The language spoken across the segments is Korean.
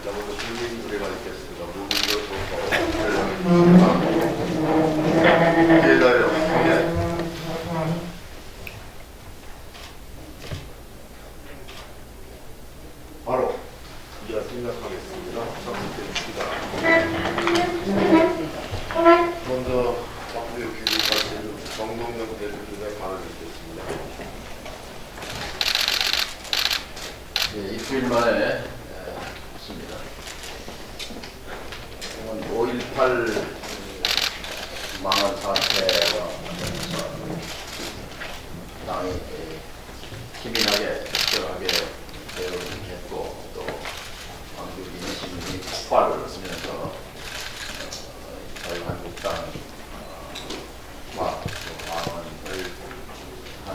자, 먼저 국민 노래가 있겠습니다. 무분별 소속 기다려. 예. 바로 이제 생각하겠습니다. 먼저 박수의 교육까지 정동영 대표님의 발언을 듣겠습니다. 예, 이틀 만에 있습니다. 5.18 망한 사태와 관련해서 당이 기민하게 적절하게 대응을 했고 또 한국 민심이 폭발을 하면서 자유한국당과 망언을 한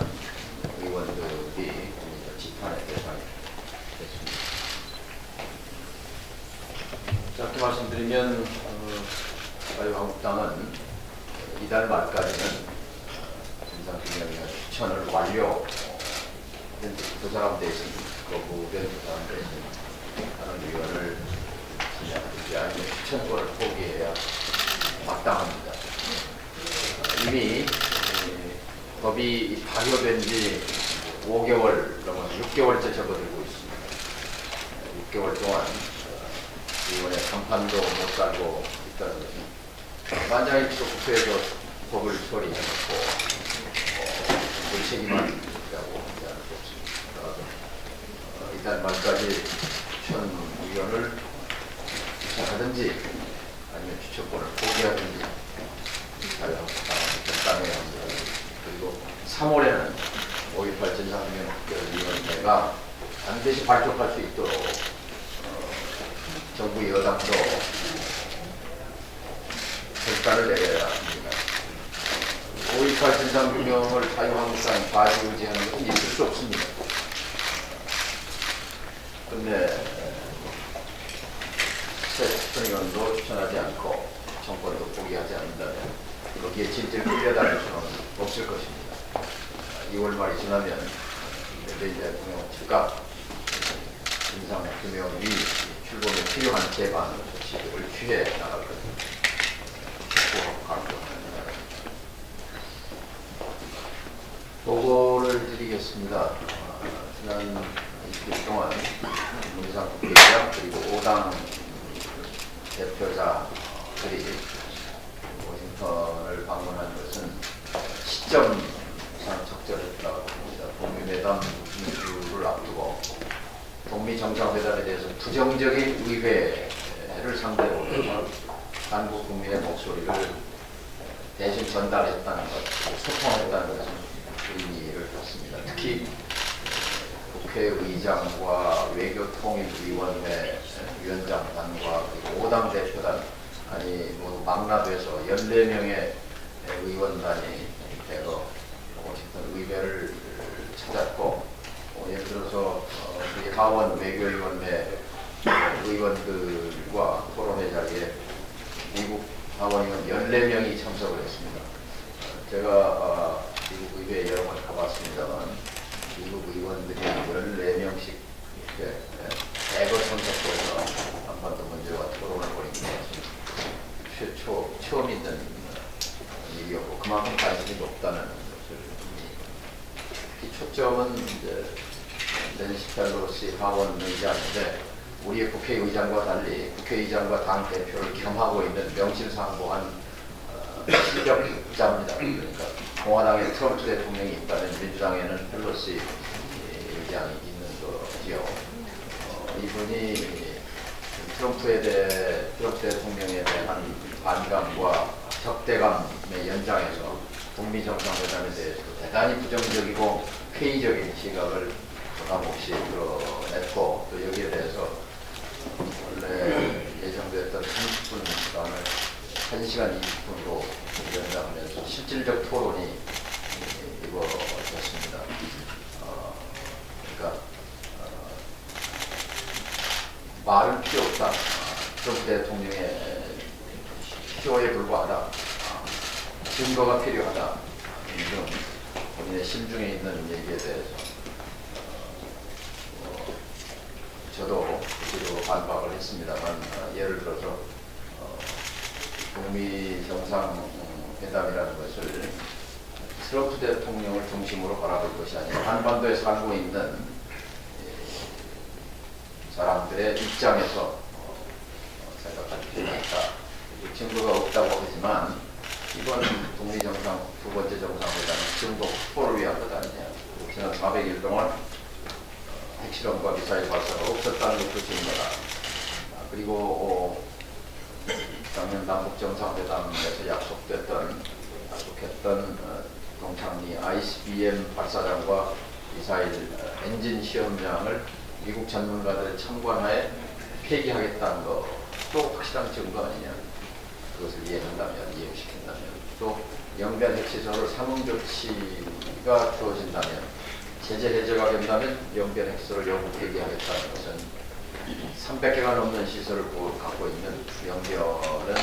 의원들이 비판의 대상이 됐습니다. 짧게 말씀드리면 자유한국당은 이달 말까지는 진상규명위원 추천을 완료 그 사람 대신 거부된 그 사람 대신 다른 위원을 진행하든지 아니면 추천권을 포기해야 마땅합니다. 이미 법이 발효된 지 5개월 넘어 6개월째 접어들고 있습니다. 6개월 동안 의원의 간판도 못 살고 있다는 것은 만장일치로 국회에서 법을 처리해놓고 그 책임을 있다고 하지 않을 수 없습니다. 이달 말까지 추천 의원을 추천하든지 아니면 추천권을 포기하든지 자유한국당은 결단해야 합니다. 그리고 3월에는 5.18 진상규명 특별위원회가 반드시 발족할 수 있도록 정부 여당도 결단을 내려야 합니다. 5.18 진상규명을 자유한국당이 좌지우지하는 것은 있을 수 없습니다. 근데 새 추천위원도 추천하지 않고 정권도 포기하지 않는다면 거기에 진실을 끌려다닐 수는 없을 것입니다. 2월 말이 지나면 문재인 대통령 즉각 진상규명위 출범에 필요한 제반 조치를 취해 나갈 것입니다. 보고를 드리겠습니다. 지난 20일 동안 문희상 국회의장 그리고 5당 대표자들이 워싱턴을 방문한 것은 시점상 적절했다고 봅니다. 북미 회담 이주를 앞두고 북미 정상회담에 대해서 부정적인 의회를 상대로 해서 한국 국민의 목소리를 대신 전달했다는 것, 소통했다는 것은 의미를 갖습니다. 특히 국회의장과 외교통일위원회 위원장단과 그리고 5당 대표단 아니 모두 망라돼서 14명의 의원단이 대거 워싱턴 의회를 찾았고 예를 들어서 우리 하원 외교위원회 의원들과 토론회 자리에 미국 하원의원 14명이 참석을 했습니다. 제가 미국 의회에 여러 번 가봤습니다만 미국 의원들이 14명씩 이렇게 대거 참석해서 한반도 문제와 토론을 벌이는 것은 처음 있는 일이었고 그만큼 관심이 높다는 것을 이 초점은 이제 낸시 펠로시 하원 의장인데 우리의 국회의장과 달리 국회의장과 당 대표를 겸하고 있는 명실상부한 실력자입니다. 그러니까 공화당에 트럼프 대통령이 있다면 민주당에는 펠로시 의장이 있는 거지요. 이분이 트럼프 대통령에 대한 반감과 적대감의 연장에서 북미 정상회담에 대해서 대단히 부정적이고 회의적인 시각을 변함없이 드러냈고 또 여기에 대해서 원래 예정됐던 30분 시간을 1시간 20분으로 연장하면서 실질적 토론이 이루어졌습니다. 그러니까 말은 필요 없다. 트럼프 대통령의 쇼에 불과하다. 증거가 필요하다. 이런 본인의 심중에 있는 얘기에 대해서 저도 그대로 반박을 했습니다만 예를 들어서 북미 정상회담이라는 것을 트럼프 대통령을 중심으로 바라볼 것이 아니라 한반도에 살고 있는 사람들의 입장에서 생각할 필요가 있다. 증거가 없다고 하지만 이번 북미 정상 두 번째 정상회담은 증거 확보를 위한 것 아니냐. 지난 400일 동안 핵실험과 미사일 발사가 없었다는 것도 증거다. 그리고 작년 남북 정상회담에서 약속했던 동창리 ICBM 발사장과 미사일 엔진 시험장을 미국 전문가들의 참관하에 폐기하겠다는 것도 확실한 증거 아니냐. 그것을 이해시킨다면 또 영변 핵시설을 상응조치가 주어진다면 제재 해제가 된다면 영변 핵시설을 영구 폐기하겠다는 것은 300개가 넘는 시설을 갖고 있는 영변은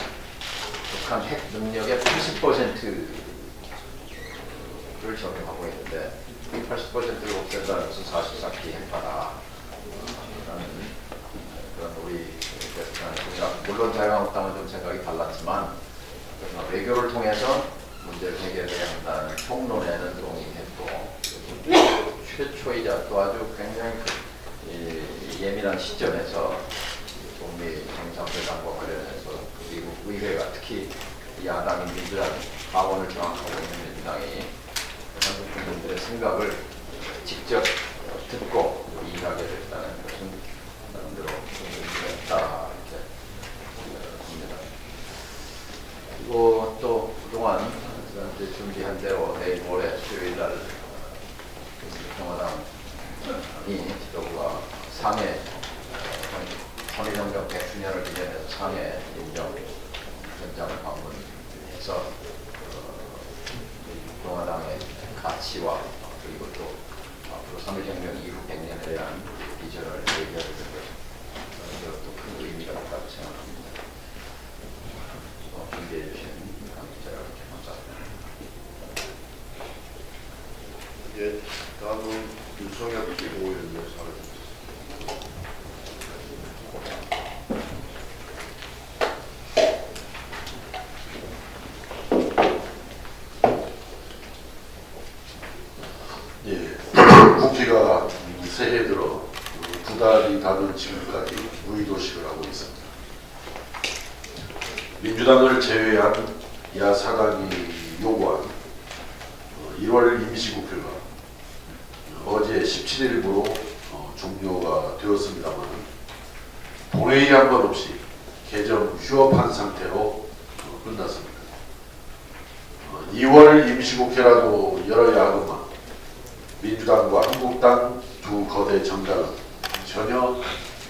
북한 핵 능력의 80%를 적용하고 있는데 이 80%를 없앤다는 것은 사실상 비핵화다. 라는 그런 우리 대통령의 생각, 물론 자유한국당은 좀 생각이 달랐지만 외교를 통해서 문제를 해결해야 한다는 총론에는 동의했고 최초이자 또 아주 굉장히 예민한 시점에서 북미 정상회담과 관련해서 미국 의회가 특히 야당인 민주당이 하원을 장악하고 있는 민주당이 한국 국민들의 생각을 직접 듣고 이해하게 됐다는 것은 나름대로 의미가 있다 이렇게 봅니다. 그리고 또 그동안 이제 준비한 대로 내일 모레 수요일날 평화당이 지도부가 상해 3.1행정 100주년을 기념해서 상해 인정 현장을 방문해서 평화당의 가치와 그리고 또 앞으로 3.1혁명 이후 100년에 대한 비전을 얘기하게 된 것은 큰 의미가 있다고 생각합니다. 준비해 주신 감사합니다. 예, 다음은 윤석열 기고위원의 사례입니다. 예, 국회가 새해 들어 두 달이 다 된 지금까지 무의도식을 하고 있습니다. 민주당을 제외한 야4당이 요구한 1월 임시국회가 어제 17일부로 종료가 되었습니다만 본회의 한 번 없이 개정 휴업한 상태로 끝났습니다. 2월 임시국회라도 열어야 하더만 민주당과 한국당 두 거대 정당은 전혀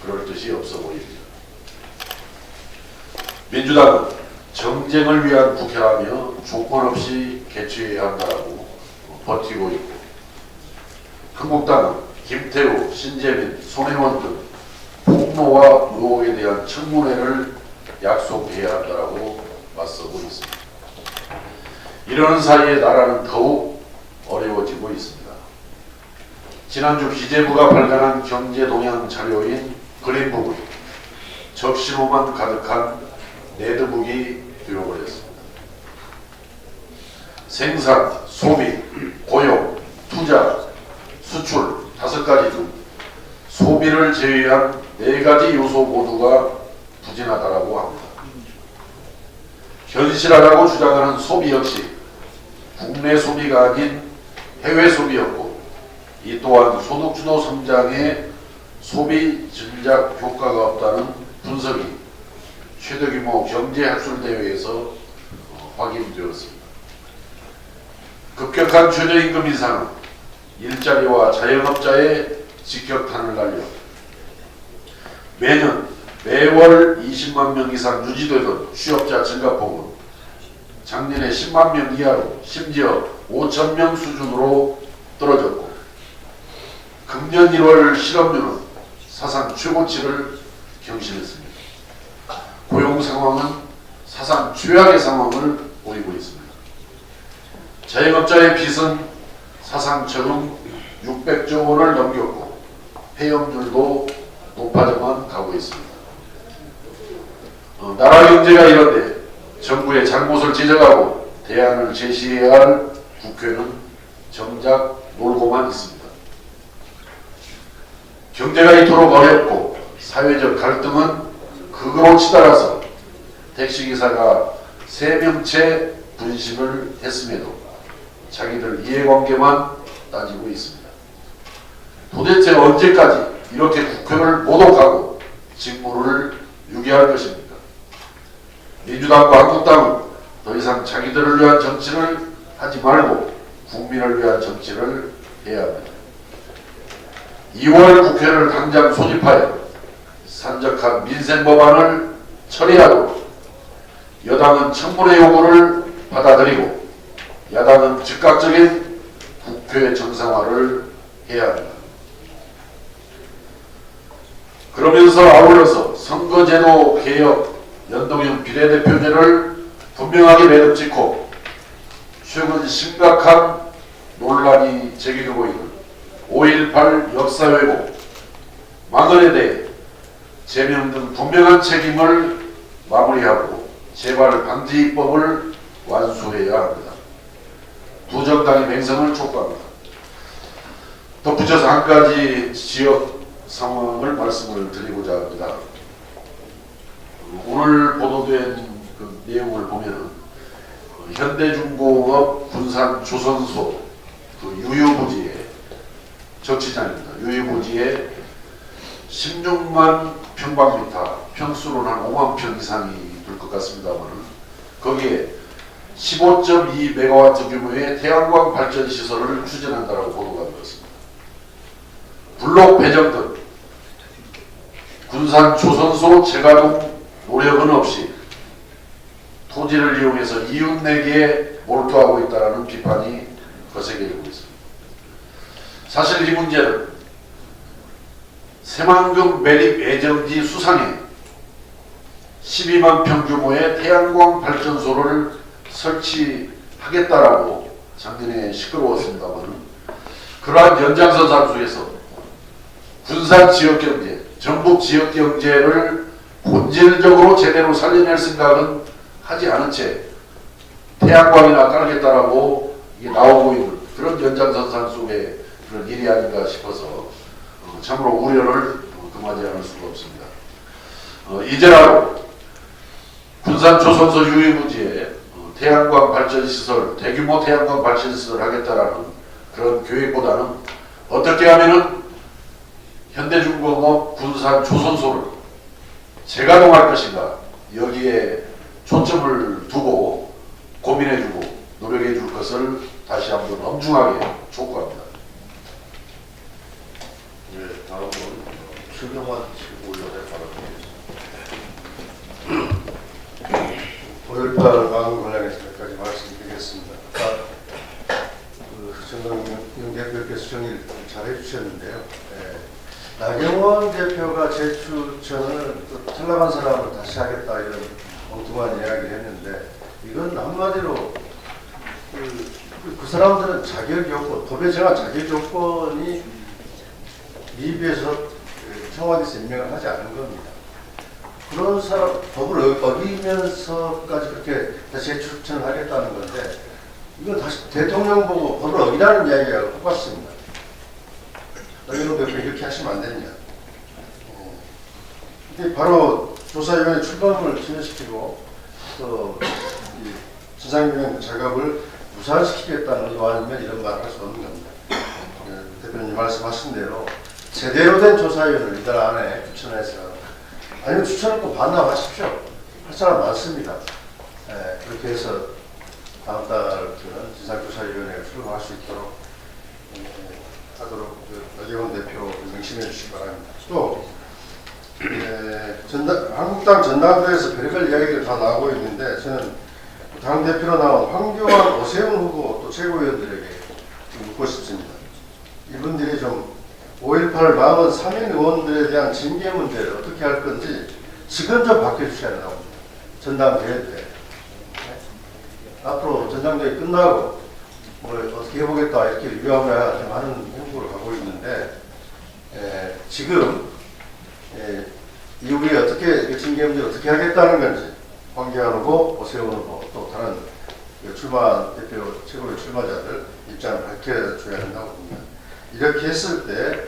그럴 뜻이 없어 보입니다. 민주당은 정쟁을 위한 국회라며 조건 없이 개최해야 한다고 버티고 있고, 한국당은 김태우, 신재민, 손혜원 등 폭로와 의혹에 대한 청문회를 약속해야 한다고 맞서고 있습니다. 이러는 사이에 나라는 더욱 어려워지고 있습니다. 지난주 기재부가 발간한 경제동향 자료인 그린북은 적신호만 가득한 레드북이 되어버렸습니다. 생산, 소비, 고용, 투자, 수출 5가지 중 소비를 제외한 4가지 요소 모두가 부진하다라고 합니다. 현실하다고 주장하는 소비 역시 국내 소비가 아닌 해외 소비였고, 이 또한 소득주도 성장에 소비 전략 효과가 없다는 분석이 최대규모 경제학술대회에서 확인되었습니다. 급격한 최저임금 인상은 일자리와 자영업자의 직격탄을 날려 매월 20만 명 이상 유지되던 취업자 증가폭은 작년에 10만 명 이하로 심지어 5천 명 수준으로 떨어졌고, 금년 1월 실업률은 사상 최고치를 경신했습니다. 고용 상황은 사상 최악의 상황을 보이고 있습니다. 자영업자의 빚은 사상 적응 600조 원을 넘겼고, 폐업률도 높아져만 가고 있습니다. 나라 경제가 이런데 정부의 잘못을 지적하고 대안을 제시해야 할 국회는 정작 놀고만 있습니다. 경제가 이토록 어렵고 사회적 갈등은 극으로 치달아서 택시기사가 3명째 분심을 했음에도 자기들 이해관계만 따지고 있습니다. 도대체 언제까지 이렇게 국회를 모독하고 직무를 유기할 것입니까? 민주당과 한국당은 더 이상 자기들을 위한 정치를 하지 말고 국민을 위한 정치를 해야 합니다. 2월 국회를 당장 소집하여 산적한 민생 법안을 처리하도록 여당은 청문회 요구를 받아들이고 야당은 즉각적인 국회 정상화를 해야 합니다. 그러면서 아울러서 선거제도 개혁 연동형 비례대표제를 분명하게 매듭 짓고 최근 심각한 논란이 제기되고 있는 5.18 역사 왜곡, 망언에 대해 제명 등 분명한 책임을 마무리하고 재발 방지 입법을 완수해야 합니다. 두 정당의 맹성을 촉구합니다. 덧붙여서 한 가지 지역 상황을 말씀을 드리고자 합니다. 오늘 보도된 그 내용을 보면 현대중공업 군산조선소 그 유유부지에 적치장입니다. 유유부지에 16만 평방미터, 평수로는 한 5만 평 이상이 될 것 같습니다만 거기에 15.2메가와트 규모의 태양광 발전 시설을 추진한다고 보도가 되었습니다. 블록 배정 등 군산 조선소 재가동 노력은 없이 토지를 이용해서 이웃 내기에 몰두하고 있다는 비판이 거세게 되고 있습니다. 사실 이 문제는 새만금 매립 예정지 수상에 12만 평 규모의 태양광 발전소를 설치하겠다라고 작년에 시끄러웠습니다만 그러한 연장선상 속에서 군산 지역경제, 전북 지역경제를 본질적으로 제대로 살려낼 생각은 하지 않은 채 태양광이나 깔겠다라고 이게 나오고 있는 그런 연장선상 속에 그런 일이 아닌가 싶어서 참으로 우려를 금하지 않을 수가 없습니다. 이제라도 군산 조선소 유유부지에 태양광 발전시설, 대규모 태양광 발전시설을 하겠다라는 그런 계획보다는 어떻게 하면은 현대중공업 군산 조선소를 재가동할 것인가 여기에 초점을 두고 고민해주고 노력해줄 것을 다시 한번 엄중하게 촉구합니다. 네, 다음은 최경환 최고위원의 발언입니다. 5.18 망언 관련해서 몇 가지 말씀드리겠습니다. 정동영 대표께서 정리를 잘 해주셨는데요. 나경원 대표가 재추천을 또 탈락한 사람을 다시 하겠다 이런 엉뚱한 이야기를 했는데 이건 한마디로 그 사람들은 자격 요건, 법에 정한 자격 조건이 미비해서 청와대에서 임명을 하지 않은 겁니다. 그런 사람, 법을 어기면서까지 그렇게 재추천을 하겠다는 건데 이건 다시 대통령 보고 법을 어기라는 이야기가 똑같습니다. 나경원 대표 이렇게 하시면 안 되냐. 이게 바로 조사위원회 출범을 진행시키고 또 진상규명 작업을 무산시키겠다는 의도 아니면 이런 말을 할 수 없는 겁니다. 대표님 말씀하신 대로 제대로 된 조사위원을 이달 안에 추천해서 아니면 추천을 또 반납하십시오. 할 사람 많습니다. 그렇게 해서 다음 달에는 진상조사위원회가 출범할 수 있도록 하도록 나경원 대표 명심해 주시기 바랍니다. 또 한국당 전당대회에서 별의별 이야기들 다 나오고 있는데 저는 당대표로 나온 황교안, 오세훈 후보 또 최고위원들에게 좀 묻고 싶습니다. 이분들이 좀 5.18 망언 3인 의원들에 대한 징계 문제를 어떻게 할 건지 지금 좀 바꿔주셔야 된다고 봅니다. 전당대회 때. 앞으로 전당대회 끝나고 뭘 어떻게 해보겠다 이렇게 유감을 많은 행보를 하고 있는데 지금 이후에 어떻게 징계문제 어떻게 하겠다는 건지 황교안 후보, 오세훈 후보 또 다른 출마 대표 최고위 출마자들 입장을 밝혀줘야 한다고 봅니다. 이렇게 했을 때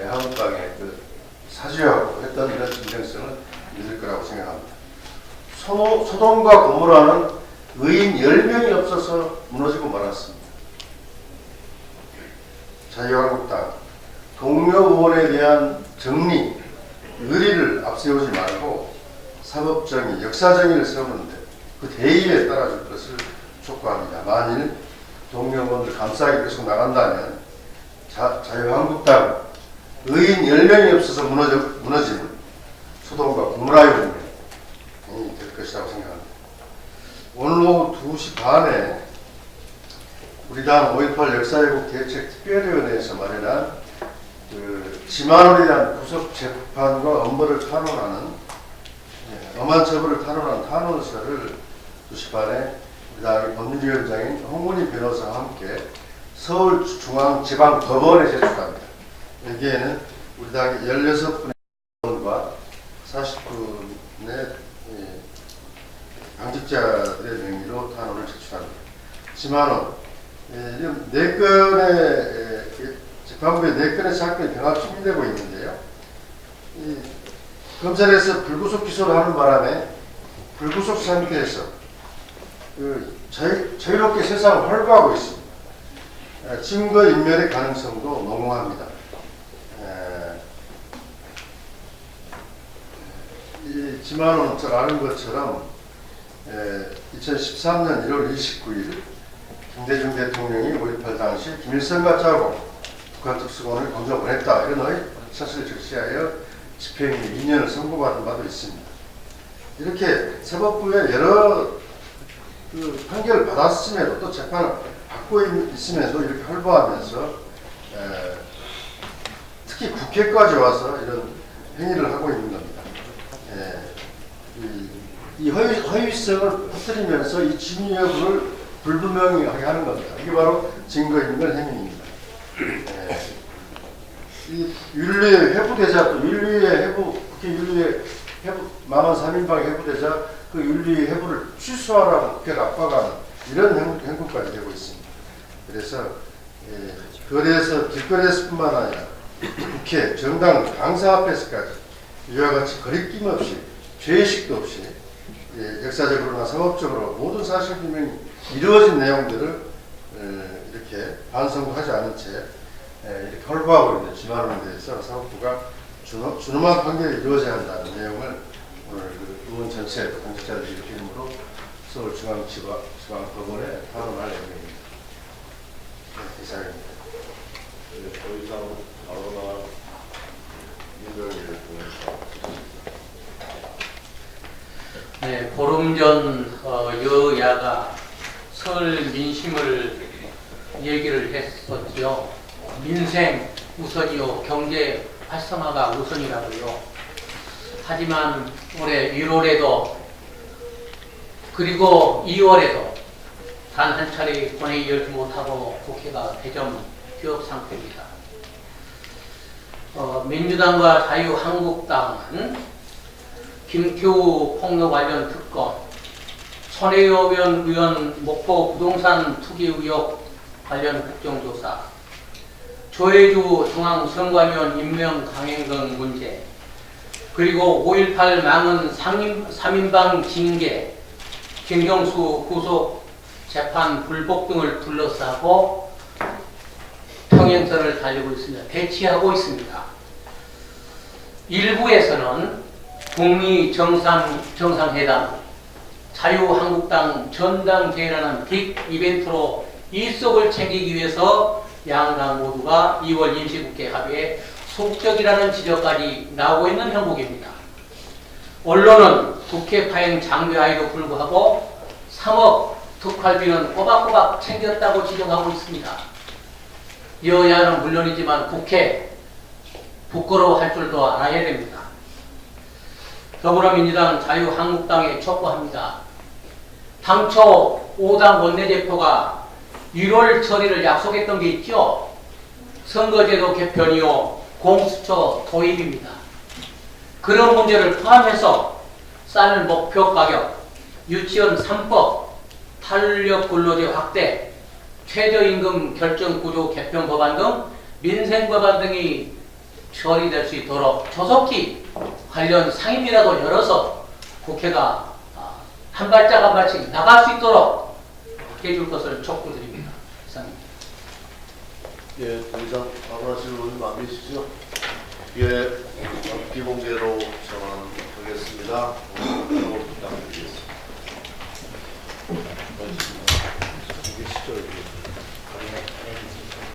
한국당의 그 사죄하고 했던 이런 진정성을 믿을 거라고 생각합니다. 소동과 고무라는 의인 10명이 없어서 무너지고 말았습니다. 자유한국당 동료 의원에 대한 정리, 의리를 앞세우지 말고 사법정의, 역사정의를 세우는데 그 대의에 따라줄 것을 촉구합니다. 만일 동료 의원들 감싸기 계속 나간다면 자유한국당 의인 10명이 없어서 무너진 소동과 고무라의 운명이 될 것이라고 생각합니다. 오늘 오후 2시 반에 우리 당 5.18 역사회복 대책 특별위원회에서 마련한 그 지만원에 대한 구속 재판과 엄벌을 탄원하는 엄한 처벌을 탄원하는 탄원서를 2시 반에 우리 당의 법률위원장인 홍문희 변호사와 함께 서울중앙지방법원에 제출합니다. 여기에는 우리 당의 16분의 의원과 40분의 당직자들의 명의로 탄원을 제출합니다. 지만원, 4건의 재판부에 4건의 사건이 병합 심리되고 있는데요. 검찰에서 불구속 기소를 하는 바람에 불구속 상태에서 자유롭게 세상을 활보하고 있습니다. 증거인멸의 가능성도 농후합니다. 이 지만원은 잘 아는 것처럼 2013년 1월 29일 김대중 대통령이 5.18 당시 김일성과 짜고 북한 특수본을 건조 보냈다 이런 사실을 적시하여 집행유예 2년을 선고받은 바도 있습니다. 이렇게 사법부에 여러 판결을 받았음에도 또 재판을 받고 있음에도 이렇게 활보하면서 특히 국회까지 와서 이런 행위를 하고 있는 겁니다. 이 허위성을 퍼뜨리면서 이 진위 여부를 불분명하게 하는 겁니다. 이게 바로 증거인멸 행위입니다. 이 윤리의 회부되자 또 윤리의 회부, 국회 윤리의 회부, 망원 3인방 회부되자 그 윤리의 회부를 취소하라고 국회를 압박하는 이런 행보까지 되고 있습니다. 그래서 거리에서 길거리에서뿐만 아니라 국회, 정당, 당사 앞에서까지 이와 같이 거리낌 없이 죄의식도 없이 역사적으로나 상업적으로 모든 사실규명이 이루어진 내용들을 이렇게 반성도 하지 않은 채 이렇게 활보하고 있는 지만원에 대해서 사법부가 준엄한 판결이 이루어져야 한다는 내용을 오늘 의원 전체 당직자들 이름으로 서울중앙지방법원에 탄원할 예정입니다. 이상입니다. 더 이상 발언할 이별을 통해서 네, 보름 전 여야가 설 민심을 얘기를 했었죠. 민생 우선이요, 경제 활성화가 우선이라고요. 하지만 올해 1월에도 그리고 2월에도 단 한 차례 본회의 열지 못하고 국회가 대정휴업 상태입니다. 민주당과 자유한국당은 김태우 폭로 관련 특검, 손혜원 의원 목포 부동산 투기 의혹 관련 국정조사, 조혜주 중앙선관위원 임명 강행 등 문제, 그리고 5.18 망언 3인방 징계, 김경수 구속 재판 불복 등을 둘러싸고 평행선을 달리고 있습니다. 대치하고 있습니다. 일부에서는 북미 정상회담, 자유한국당 전당대회라는 빅 이벤트로 일석을 챙기기 위해서 양당 모두가 2월 임시국회 합의에 속적이라는 지적까지 나오고 있는 형국입니다. 언론은 국회 파행 장려하에도 불구하고 3억 특활비는 꼬박꼬박 챙겼다고 지적하고 있습니다. 여야는 물론이지만 국회 부끄러워할 줄도 알아야 됩니다. 더불어민주당 자유한국당에 촉구합니다. 당초 5당 원내대표가 1월 처리를 약속했던 게 있죠. 선거제도 개편이요, 공수처 도입입니다. 그런 문제를 포함해서 쌀 목표 가격, 유치원 3법, 탄력 근로제 확대, 최저임금 결정 구조 개편 법안 등 민생 법안 등이 처리될 수 있도록 조속히 관련 상임위라도 열어서 국회가 한 발짝 한 발씩 나갈 수 있도록 해줄 것을 촉구드립니다. 이상입니다. 예, 더 이상 발언하실 의원 안 계시죠? 예, 비공개로 전환하겠습니다. 부탁드립니다.